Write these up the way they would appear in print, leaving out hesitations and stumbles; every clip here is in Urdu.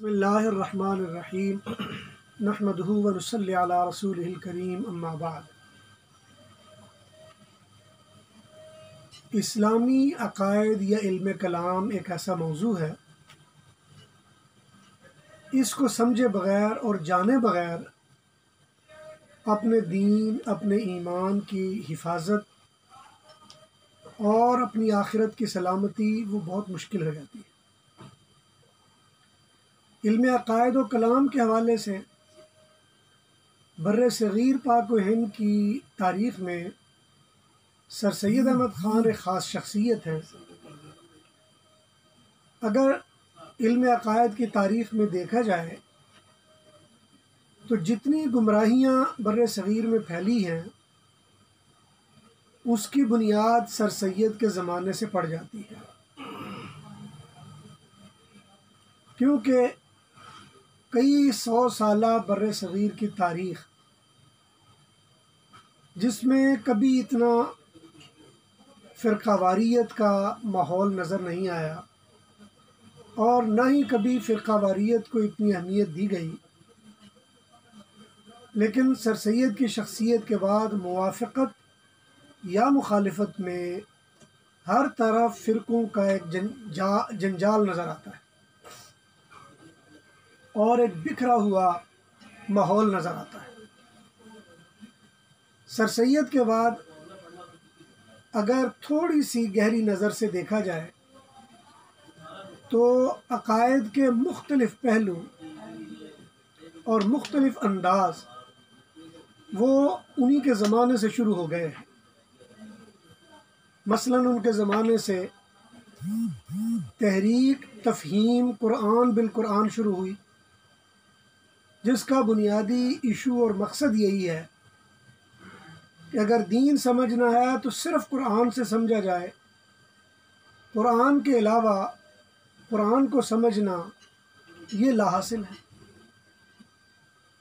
بسم اللہ الرحمن الرحیم نحمدہ ونصلی علی رسولہ الکریم اما بعد۔ اسلامی عقائد یا علم کلام ایک ایسا موضوع ہے، اس کو سمجھے بغیر اور جانے بغیر اپنے دین، اپنے ایمان کی حفاظت اور اپنی آخرت کی سلامتی وہ بہت مشکل ہو جاتی ہے۔ علم عقائد و کلام کے حوالے سے بر صغیر پاک و ہند کی تاریخ میں سر سید احمد خان ایک خاص شخصیت ہیں۔ اگر علم عقائد کی تاریخ میں دیکھا جائے تو جتنی گمراہیاں بر صغیر میں پھیلی ہیں اس کی بنیاد سر سید کے زمانے سے پڑ جاتی ہے، کیونکہ کئی سو سالہ بر صغیر کی تاریخ جس میں کبھی اتنا فرقہ واریت کا ماحول نظر نہیں آیا اور نہ ہی کبھی فرقہ واریت کو اتنی اہمیت دی گئی، لیکن سر سید کی شخصیت کے بعد موافقت یا مخالفت میں ہر طرف فرقوں کا ایک جنجال نظر آتا ہے اور ایک بکھرا ہوا ماحول نظر آتا ہے۔ سر سید کے بعد اگر تھوڑی سی گہری نظر سے دیکھا جائے تو عقائد کے مختلف پہلو اور مختلف انداز وہ انہی کے زمانے سے شروع ہو گئے ہیں۔ مثلاً ان کے زمانے سے تحریک تفہیم قرآن بالقرآن شروع ہوئی، جس کا بنیادی ایشو اور مقصد یہی ہے کہ اگر دین سمجھنا ہے تو صرف قرآن سے سمجھا جائے، قرآن کے علاوہ قرآن کو سمجھنا یہ لا حاصل ہے۔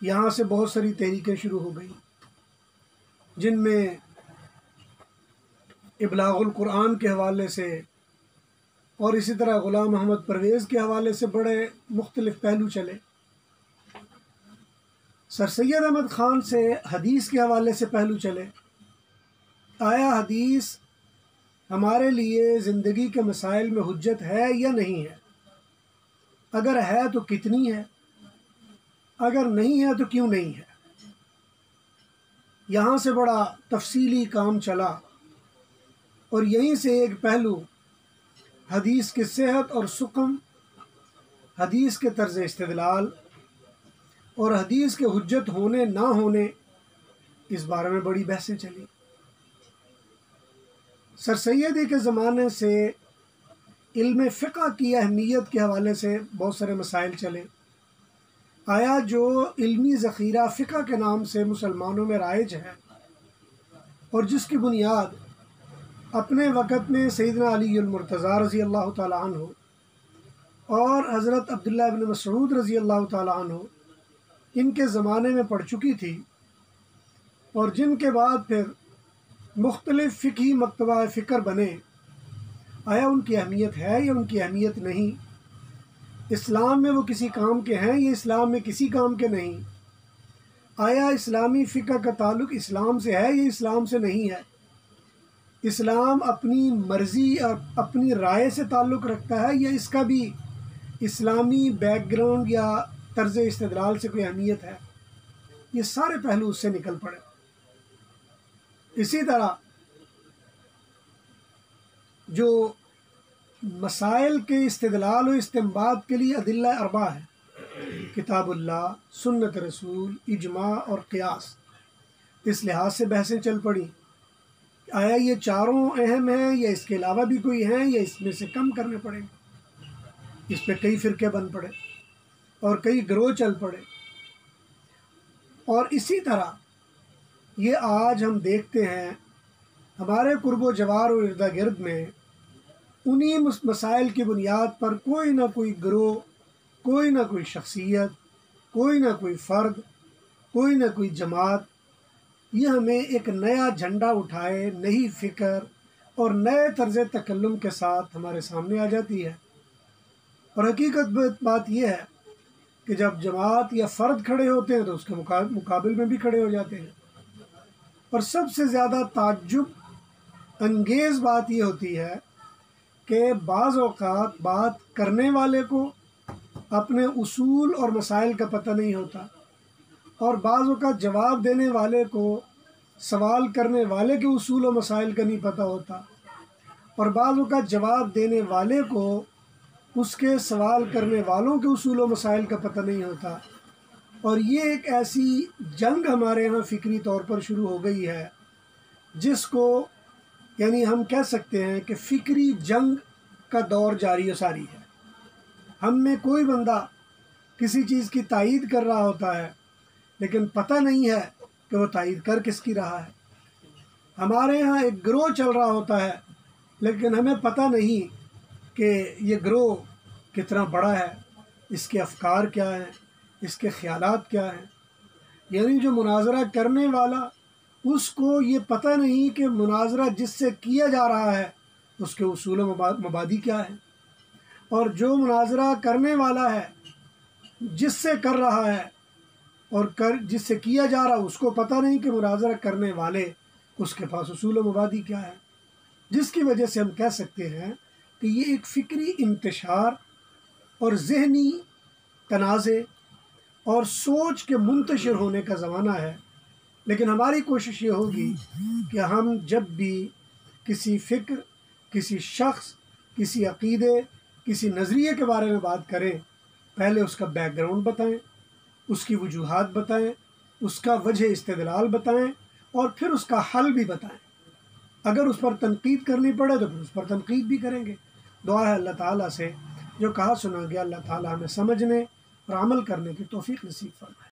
یہاں سے بہت ساری تحریکیں شروع ہو گئیں، جن میں ابلاغ القرآن کے حوالے سے اور اسی طرح غلام محمد پرویز کے حوالے سے بڑے مختلف پہلو چلے۔ سر سید احمد خان سے حدیث کے حوالے سے پہلو چلے، آیا حدیث ہمارے لیے زندگی کے مسائل میں حجت ہے یا نہیں ہے؟ اگر ہے تو کتنی ہے؟ اگر نہیں ہے تو کیوں نہیں ہے؟ یہاں سے بڑا تفصیلی کام چلا اور یہیں سے ایک پہلو حدیث کی صحت اور سقم، حدیث کے طرز استدلال اور حدیث کے حجت ہونے نہ ہونے، اس بارے میں بڑی بحثیں چلی۔ سر سیدی کے زمانے سے علم فقہ کی اہمیت کے حوالے سے بہت سارے مسائل چلے۔ آیا جو علمی ذخیرہ فقہ کے نام سے مسلمانوں میں رائج ہے اور جس کی بنیاد اپنے وقت میں سیدنا علی المرتضیٰ رضی اللہ تعالیٰ عنہ اور حضرت عبداللہ ابن مسعود رضی اللہ تعالیٰ عنہ ان کے زمانے میں پڑ چکی تھی، اور جن کے بعد پھر مختلف فقہی مکتبہ فکر بنے، آیا ان کی اہمیت ہے یا ان کی اہمیت نہیں؟ اسلام میں وہ کسی کام کے ہیں یا اسلام میں کسی کام کے نہیں؟ آیا اسلامی فقہ کا تعلق اسلام سے ہے یا اسلام سے نہیں ہے؟ اسلام اپنی مرضی اور اپنی رائے سے تعلق رکھتا ہے یا اس کا بھی اسلامی بیک گراؤنڈ یا طرز استدلال سے کوئی اہمیت ہے؟ یہ سارے پہلو اس سے نکل پڑے۔ اسی طرح جو مسائل کے استدلال و استنباط کے لیے ادلہ اربعہ ہے، کتاب اللہ، سنت رسول، اجماع اور قیاس، اس لحاظ سے بحثیں چل پڑیں۔ آیا یہ چاروں اہم ہیں یا اس کے علاوہ بھی کوئی ہیں یا اس میں سے کم کرنے پڑیں گے؟ اس پہ کئی فرقے بن پڑے اور کئی گروہ چل پڑے۔ اور اسی طرح یہ آج ہم دیکھتے ہیں ہمارے قرب و جوار و ارد گرد میں انہی مسائل کی بنیاد پر کوئی نہ کوئی گروہ، کوئی نہ کوئی شخصیت، کوئی نہ کوئی فرد، کوئی نہ کوئی جماعت یہ ہمیں ایک نیا جھنڈا اٹھائے، نئی فکر اور نئے طرز تکلم کے ساتھ ہمارے سامنے آ جاتی ہے۔ اور حقیقت بات یہ ہے کہ جب جماعت یا فرد کھڑے ہوتے ہیں تو اس کے مقابل میں بھی کھڑے ہو جاتے ہیں۔ اور سب سے زیادہ تعجب انگیز بات یہ ہوتی ہے کہ بعض اوقات بات کرنے والے کو اپنے اصول اور مسائل کا پتہ نہیں ہوتا، اور بعض اوقات جواب دینے والے کو سوال کرنے والے کے اصول و مسائل کا نہیں پتہ ہوتا، اور بعض اوقات جواب دینے والے کو اس کے سوال کرنے والوں کے اصول و مسائل کا پتہ نہیں ہوتا۔ اور یہ ایک ایسی جنگ ہمارے ہاں فکری طور پر شروع ہو گئی ہے جس کو یعنی ہم کہہ سکتے ہیں کہ فکری جنگ کا دور جاری و ساری ہے۔ ہم میں کوئی بندہ کسی چیز کی تائید کر رہا ہوتا ہے لیکن پتہ نہیں ہے کہ وہ تائید کر کس کی رہا ہے۔ ہمارے ہاں ایک گروہ چل رہا ہوتا ہے لیکن ہمیں پتہ نہیں کہ یہ گروہ کتنا بڑا ہے، اس کے افکار کیا ہیں، اس کے خیالات کیا ہیں۔ یعنی جو مناظرہ کرنے والا اس کو یہ پتہ نہیں کہ مناظرہ جس سے کیا جا رہا ہے اس کے اصول و مبادی کیا ہیں، اور جو مناظرہ کرنے والا ہے جس سے کر رہا ہے اور جس سے کیا جا رہا اس کو پتہ نہیں کہ مناظرہ کرنے والے اس کے پاس اصول و مبادی کیا ہے، جس کی وجہ سے ہم کہہ سکتے ہیں کہ یہ ایک فکری انتشار اور ذہنی تنازع اور سوچ کے منتشر ہونے کا زمانہ ہے۔ لیکن ہماری کوشش یہ ہوگی کہ ہم جب بھی کسی فکر، کسی شخص، کسی عقیدے، کسی نظریے کے بارے میں بات کریں، پہلے اس کا بیک گراؤنڈ بتائیں، اس کی وجوہات بتائیں، اس کا وجہ استدلال بتائیں، اور پھر اس کا حل بھی بتائیں۔ اگر اس پر تنقید کرنی پڑے تو پھر اس پر تنقید بھی کریں گے۔ دعا ہے اللہ تعالیٰ سے جو کہا سنا گیا اللہ تعالیٰ ہمیں سمجھنے اور عمل کرنے کی توفیق نصیب فرمائے۔